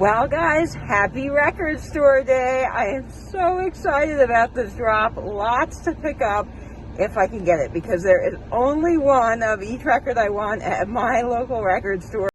Well guys, happy record store day. I am so excited about this drop. Lots to pick up if I can get it, because there is only one of each record I want at my local record store.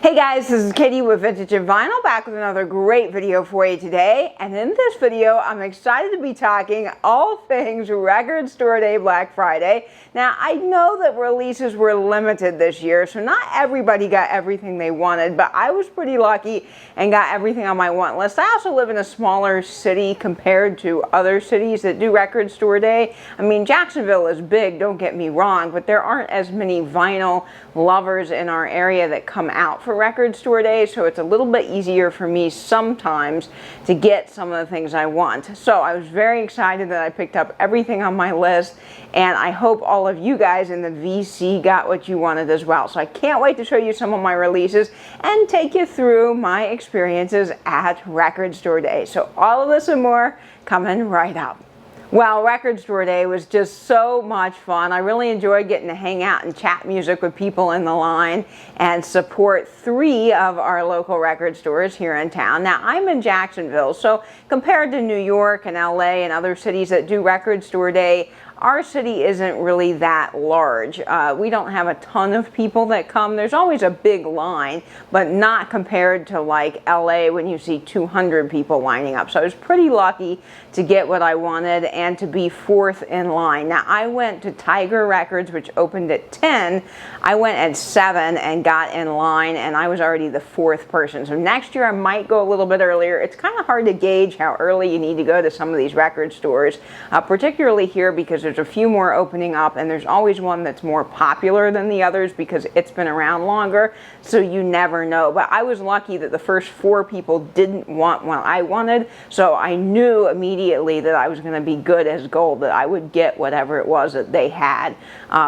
Hey guys, this is Katie with Vintage and Vinyl, back with another great video for you today. And in this video, I'm excited to be talking all things Record Store Day Black Friday. Now, I know that releases were limited this year, so not everybody got everything they wanted, but I was pretty lucky and got everything on my want list. I also live in a smaller city compared to other cities that do Record Store Day. I mean, Jacksonville is big, don't get me wrong, but there aren't as many vinyl lovers in our area that come out for Record Store Day, so it's a little bit easier for me sometimes to get some of the things I want. So I was very excited that I picked up everything on my list, and I hope all of you guys in the VC got what you wanted as well. So I can't wait to show you some of my releases and take you through my experiences at Record Store Day. So all of this and more coming right up. Well, Record Store Day was just so much fun. I really enjoyed getting to hang out and chat music with people in the line and support 3 of our local record stores here in town. Now, I'm in Jacksonville, so compared to New York and LA and other cities that do Record Store Day, our city isn't really that large. We don't have a ton of people that come. There's always a big line, but not compared to like LA when you see 200 people lining up. So I was pretty lucky to get what I wanted and to be 4th in line. Now, I went to Tiger Records, which opened at 10. I went at 7 and got in line, and I was already the 4th person. So next year I might go a little bit earlier. It's kind of hard to gauge how early you need to go to some of these record stores, particularly here because there's a few more opening up, and there's always one that's more popular than the others because it's been around longer, so you never know. But I was lucky that the first 4 people didn't want what I wanted, so I knew immediately that I was going to be good as gold, that I would get whatever it was that they had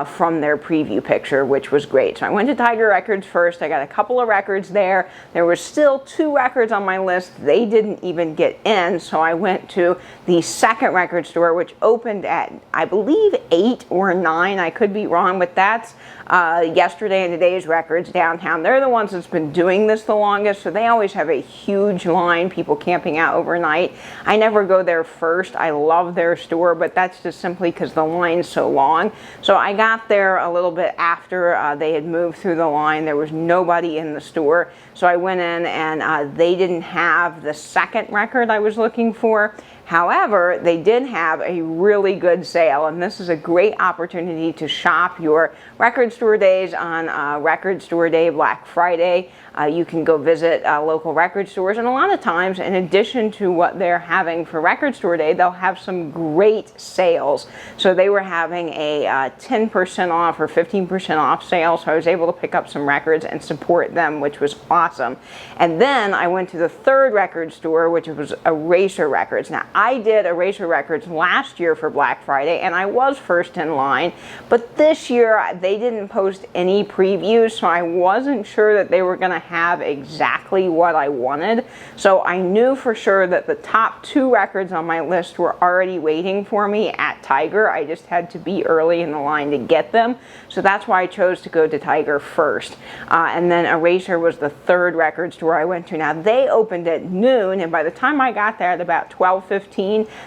from their preview picture, which was great. So I went to Tiger Records first. I got a couple of records there. There were still 2 records on my list. They didn't even get in, so I went to the second record store, which opened at, I believe, 8 or 9. I could be wrong, but that's yesterday and today's records downtown. They're the ones that's been doing this the longest, so they always have a huge line, people camping out overnight. I never go there first. I love their store, but that's just simply because the line's so long. So I got there a little bit after they had moved through the line. There was nobody in the store, so I went in, and they didn't have the second record I was looking for. However, they did have a really good sale, and this is a great opportunity to shop your record store days on Record Store Day Black Friday. You can go visit local record stores, and a lot of times, in addition to what they're having for Record Store Day, they'll have some great sales. So they were having a 10% off or 15% off sale, so I was able to pick up some records and support them, which was awesome. And then I went to the third record store, which was Eraser Records. Now, I did Eraser Records last year for Black Friday, and I was first in line, but this year they didn't post any previews, so I wasn't sure that they were going to have exactly what I wanted. So I knew for sure that the top 2 records on my list were already waiting for me at Tiger. I just had to be early in the line to get them, so that's why I chose to go to Tiger first. And then Eraser was the third record store I went to. Now, they opened at noon, and by the time I got there at about 12:15,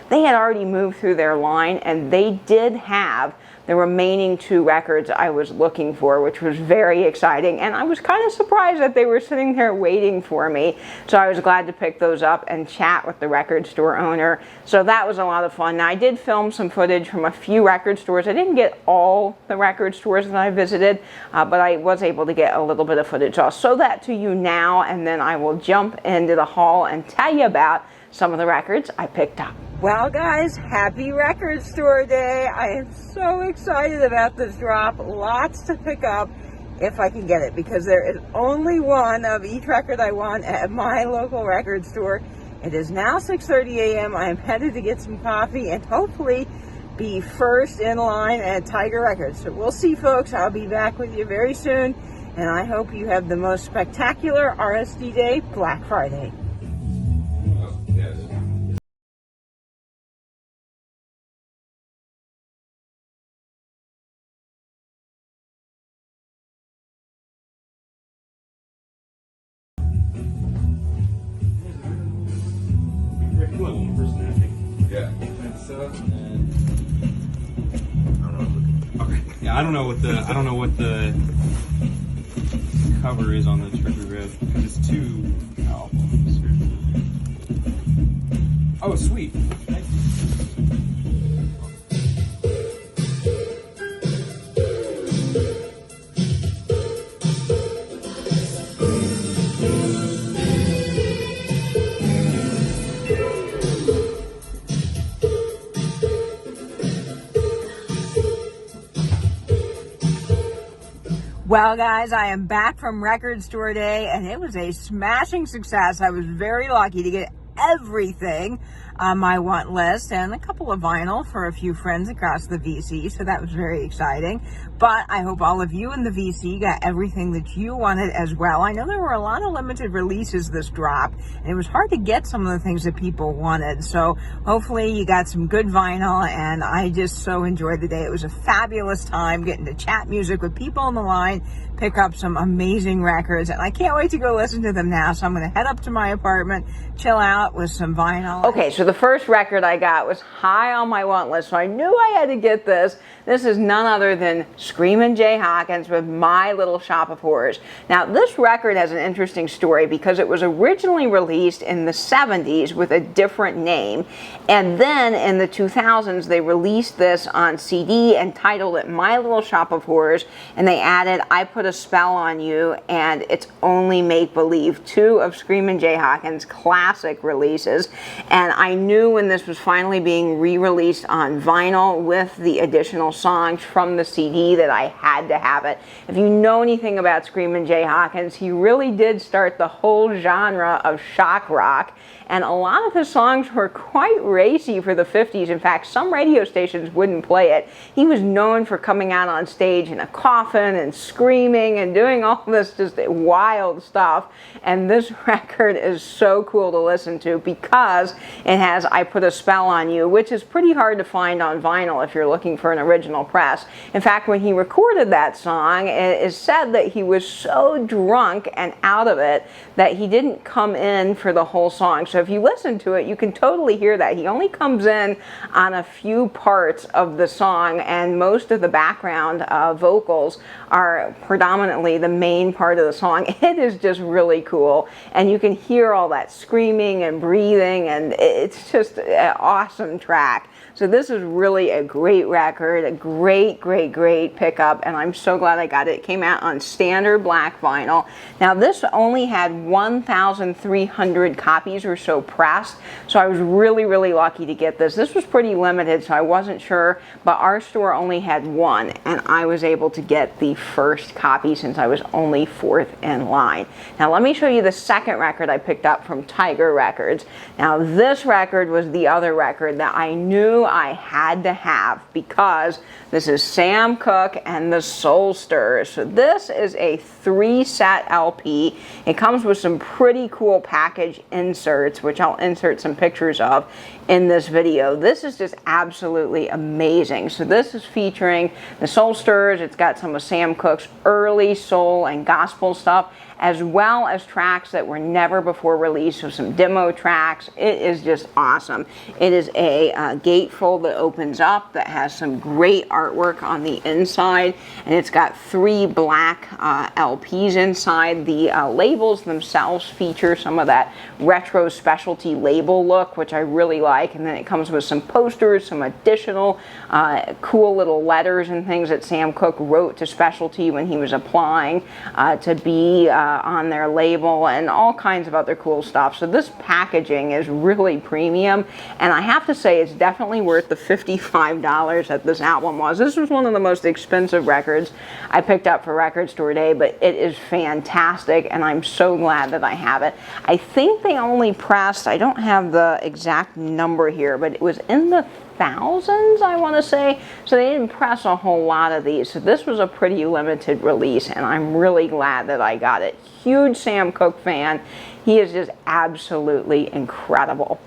they had already moved through their line, and they did have the remaining 2 records I was looking for, which was very exciting, and I was kind of surprised that they were sitting there waiting for me. So I was glad to pick those up and chat with the record store owner. So that was a lot of fun. Now, I did film some footage from a few record stores. I didn't get all the record stores that I visited, but I was able to get a little bit of footage. So I'll show that to you now, and then I will jump into the haul and tell you about some of the records I picked up. Well guys, happy Record Store Day. I am so excited about this drop. Lots to pick up if I can get it, because there is only one of each record I want at my local record store. It is now 6:30 a.m. I am headed to get some coffee and hopefully be first in line at Tiger Records. So we'll see, folks. I'll be back with you very soon. and I hope you have the most spectacular RSD Day Black Friday. Yeah. I don't know what the cover is on the Trippy Red because it's two albums. Oh, sweet. Thank you. Well, guys, I am back from Record Store Day, and it was a smashing success. I was very lucky to get everything on my want list and a couple of vinyl for a few friends across the VC, so that was very exciting. But I hope all of you in the VC got everything that you wanted as well. I know there were a lot of limited releases this drop, and it was hard to get some of the things that people wanted. So hopefully you got some good vinyl, and I just so enjoyed the day. It was a fabulous time getting to chat music with people on the line, pick up some amazing records, and I can't wait to go listen to them now. So I'm going to head up to my apartment, chill out with some vinyl. Okay, so the first record I got was high on my want list, so I knew I had to get this. This is none other than Screamin' Jay Hawkins with My Little Shop of Horrors. Now, this record has an interesting story because it was originally released in the 70s with a different name, and then in the 2000s they released this on CD and titled it My Little Shop of Horrors, and they added I Put a Spell on You and It's Only Make Believe, two of Screamin' Jay Hawkins' classic releases. And I knew when this was finally being re-released on vinyl with the additional songs from the CD that I had to have it. If you know anything about Screamin' Jay Hawkins, he really did start the whole genre of shock rock, and a lot of his songs were quite racy for the 50s. In fact, some radio stations wouldn't play it. He was known for coming out on stage in a coffin and screaming and doing all this just wild stuff, and this record is so cool to listen to because it has I Put a Spell on You, which is pretty hard to find on vinyl if you're looking for an original press. In fact, when he recorded that song, it is said that he was so drunk and out of it that he didn't come in for the whole song. So if you listen to it, you can totally hear that. He only comes in on a few parts of the song, and most of the background vocals are predominantly the main part of the song. It is just really cool, and you can hear all that screaming and breathing, and it's just an awesome track. So this is really a great record, a great pickup, and I'm so glad I got it. It came out on standard black vinyl. Now this only had 1,300 copies or so pressed, so I was really lucky to get this. This was pretty limited, so I wasn't sure, but our store only had one, and I was able to get the first copy since I was only fourth in line. Now let me show you the second record I picked up from Tiger Records. Now this record was the other record that I knew I had to have because this is Sam Cooke and the Soul Stirrers. So this is a 3-set LP. It comes with some pretty cool package inserts, which I'll insert some pictures of in this video. This is just absolutely amazing. So this is featuring the Soul Stirrers. It's got some of Sam Cooke's early soul and gospel stuff, as well as tracks that were never before released, so some demo tracks. It is just awesome. It is a gatefold that opens up that has some great artwork on the inside, and it's got 3 black LPs inside. The labels themselves feature some of that retro specialty label look, which I really like, and then it comes with some posters, some additional cool little letters and things that Sam Cooke wrote to specialty when he was applying to be on their label, and all kinds of other cool stuff. So this packaging is really premium, and I have to say it's definitely worth the $55 that this album was. This was one of the most expensive records I picked up for Record Store Day, but it is fantastic, and I'm so glad that I have it. I think they only pressed, I don't have the exact number here, but it was in the thousands, I want to say. So they didn't press a whole lot of these. So this was a pretty limited release, and I'm really glad that I got it. Huge Sam Cooke fan. He is just absolutely incredible.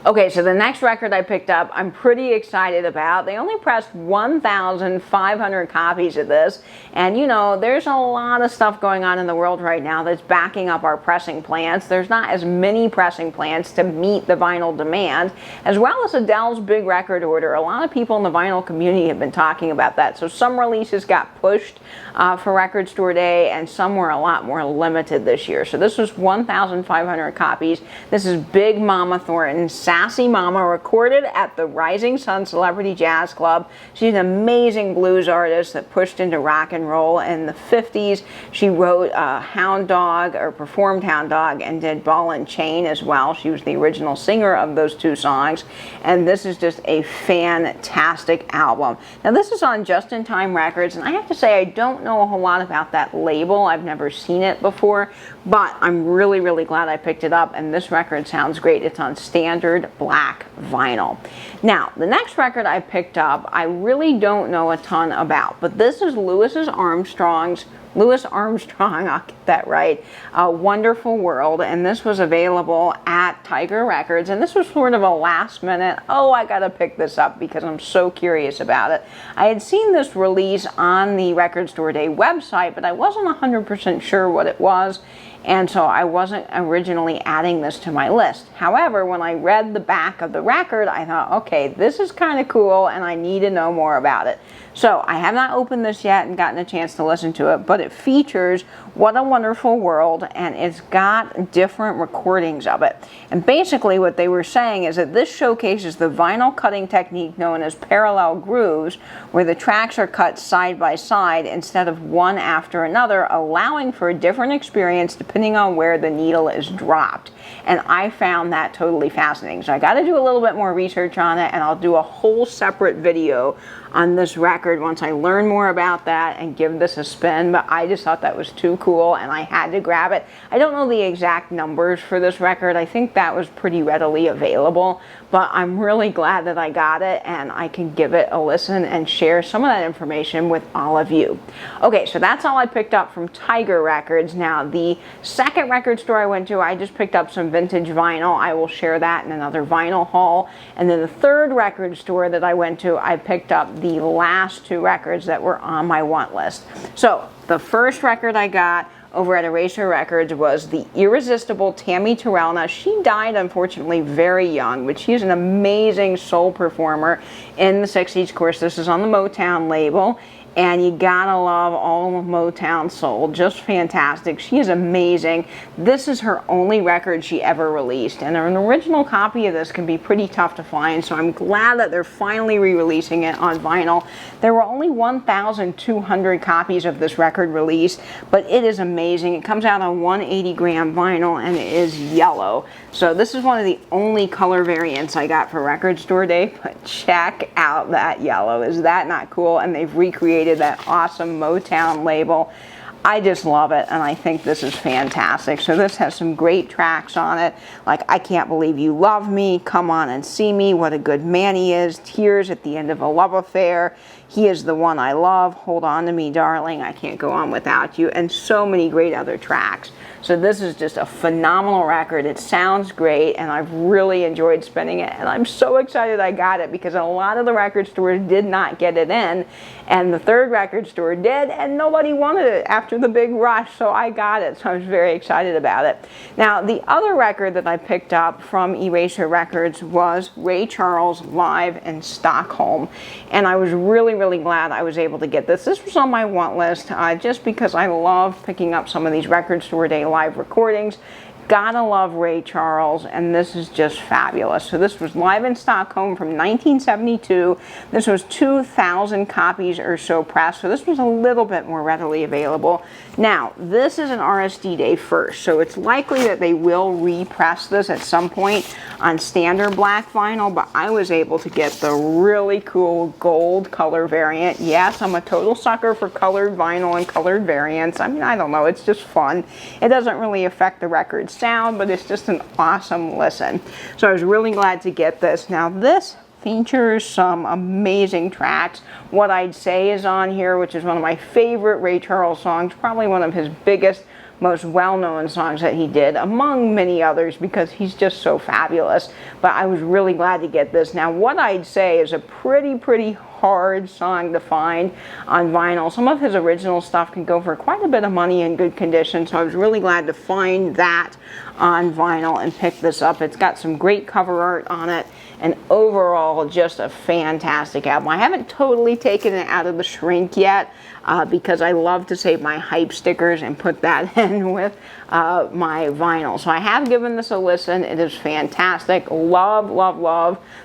Okay, so the next record I picked up, I'm pretty excited about. They only pressed 1,500 copies of this. And you know, there's a lot of stuff going on in the world right now that's backing up our pressing plants. There's not as many pressing plants to meet the vinyl demand, as well as Adele's big record order. A lot of people in the vinyl community have been talking about that. So some releases got pushed for Record Store Day, and some were a lot more limited this year. So this was 1,500 copies. This is Big Mama Thornton, Sassy Mama, recorded at the Rising Sun Celebrity Jazz Club. She's an amazing blues artist that pushed into rock and roll in the 50s. She wrote Hound Dog, or performed Hound Dog, and did Ball and Chain as well. She was the original singer of those two songs, and this is just a fantastic album. Now this is on Just in Time Records, and I have to say I don't know a whole lot about that label. I've never seen it before, but I'm really, really glad I picked it up, and this record sounds great. It's on standard black vinyl. Now, the next record I picked up, I really don't know a ton about, but this is Louis Armstrong, I'll get that right, Wonderful World, and this was available at Tiger Records, and this was sort of a last minute, oh, I gotta pick this up because I'm so curious about it. I had seen this release on the Record Store Day website, but I wasn't 100% sure what it was, and so I wasn't originally adding this to my list. However, when I read the back of the record, I thought, okay, this is kind of cool, and I need to know more about it. So I have not opened this yet and gotten a chance to listen to it, but it features What a Wonderful World, and it's got different recordings of it. And basically what they were saying is that this showcases the vinyl cutting technique known as parallel grooves, where the tracks are cut side by side instead of one after another, allowing for a different experience depending on where the needle is dropped. And I found that totally fascinating. So I got to do a little bit more research on it, and I'll do a whole separate video on this record once I learn more about that and give this a spin. But I just thought that was too cool, and I had to grab it. I don't know the exact numbers for this record. I think that was pretty readily available, but I'm really glad that I got it, and I can give it a listen and share some of that information with all of you. Okay, so that's all I picked up from Tiger Records. Now, the second record store I went to, I just picked up some vintage vinyl. I will share that in another vinyl haul. And then the third record store that I went to, I picked up the last two records that were on my want list. So the first record I got over at Eraser Records was the irresistible Tammy Terrell. Now, she died, unfortunately, very young, but she's an amazing soul performer in the 60s. Of course, this is on the Motown label, and you gotta love all of Motown soul. Just fantastic. She is amazing. This is her only record she ever released, and an original copy of this can be pretty tough to find, so I'm glad that they're finally re-releasing it on vinyl. There were only 1,200 copies of this record released, but it is amazing. It comes out on 180-gram vinyl, and it is yellow. So this is one of the only color variants I got for Record Store Day, but check out that yellow. Is that not cool? And they've recreated that awesome Motown label. I just love it, and I think this is fantastic. So this has some great tracks on it, like I Can't Believe You Love Me, Come On and See Me, What a Good Man He Is, Tears at the End of a Love Affair, He Is the One I Love, Hold On to Me Darling, I Can't Go On Without You, and so many great other tracks. So this is just a phenomenal record. It sounds great, and I've really enjoyed spinning it, and I'm so excited I got it because a lot of the record stores did not get it in, and the third record store did, and nobody wanted it after the big rush, so I got it, so I was very excited about it. Now, the other record that I picked up from Eraser Records was Ray Charles live in Stockholm, and I was really, really glad I was able to get this. This was on my want list just because I love picking up some of these Record Store Day live recordings. Gotta love Ray Charles, and this is just fabulous. So this was live in Stockholm from 1972. This was 2,000 copies or so pressed, so this was a little bit more readily available. Now, this is an RSD Day first, so it's likely that they will repress this at some point on standard black vinyl, but I was able to get the really cool gold color variant. Yes, I'm a total sucker for colored vinyl and colored variants. I mean, I don't know, it's just fun. It doesn't really affect the record's sound, but it's just an awesome listen. So I was really glad to get this. Now this features some amazing tracks. What I'd Say is on here, which is one of my favorite Ray Charles songs, probably one of his biggest, most well-known songs that he did, among many others, because he's just so fabulous. But I was really glad to get this. Now, What I'd Say is a pretty hard song to find on vinyl. Some of his original stuff can go for quite a bit of money in good condition, so I was really glad to find that on vinyl and pick this up. It's got some great cover art on it, and overall just a fantastic album. I haven't totally taken it out of the shrink yet because I love to save my hype stickers and put that in with my vinyl. So I have given this a listen. It is fantastic. Love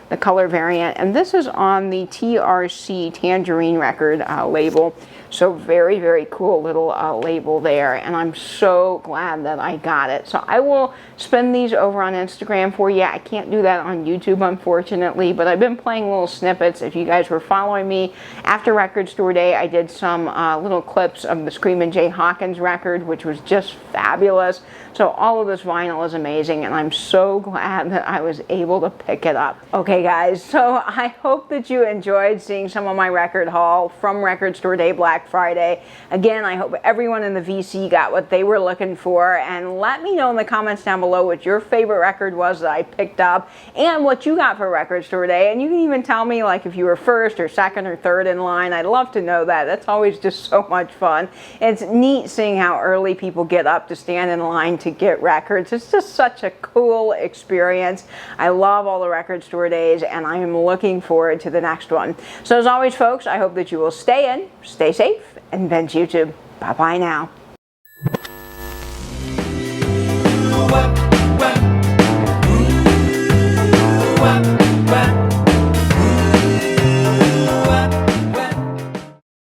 the color variant, and this is on the TRC Tangerine record label. So very cool little label there, and I'm so glad that I got it. So I will spin these over on Instagram for you. I can't do that on YouTube, unfortunately, but I've been playing little snippets. If you guys were following me after Record Store Day, I did some little clips of the Screamin' Jay Hawkins record, which was just fabulous. So all of this vinyl is amazing, and I'm so glad that I was able to pick it up. Okay, guys, so I hope that you enjoyed seeing some of my record haul from Record Store Day Black Friday. Again, I hope everyone in the VC got what they were looking for, and let me know in the comments down below what your favorite record was that I picked up and what you got for Record Store Day. And you can even tell me, like, if you were first or second or third in line. I'd love to know that. That's always just so much fun. It's neat seeing how early people get up to stand in line to get records. It's just such a cool experience. I love all the Record Store Days, and I am looking forward to the next one. So as always, folks, I hope that you will stay in, stay safe, and bench YouTube. Bye-bye now.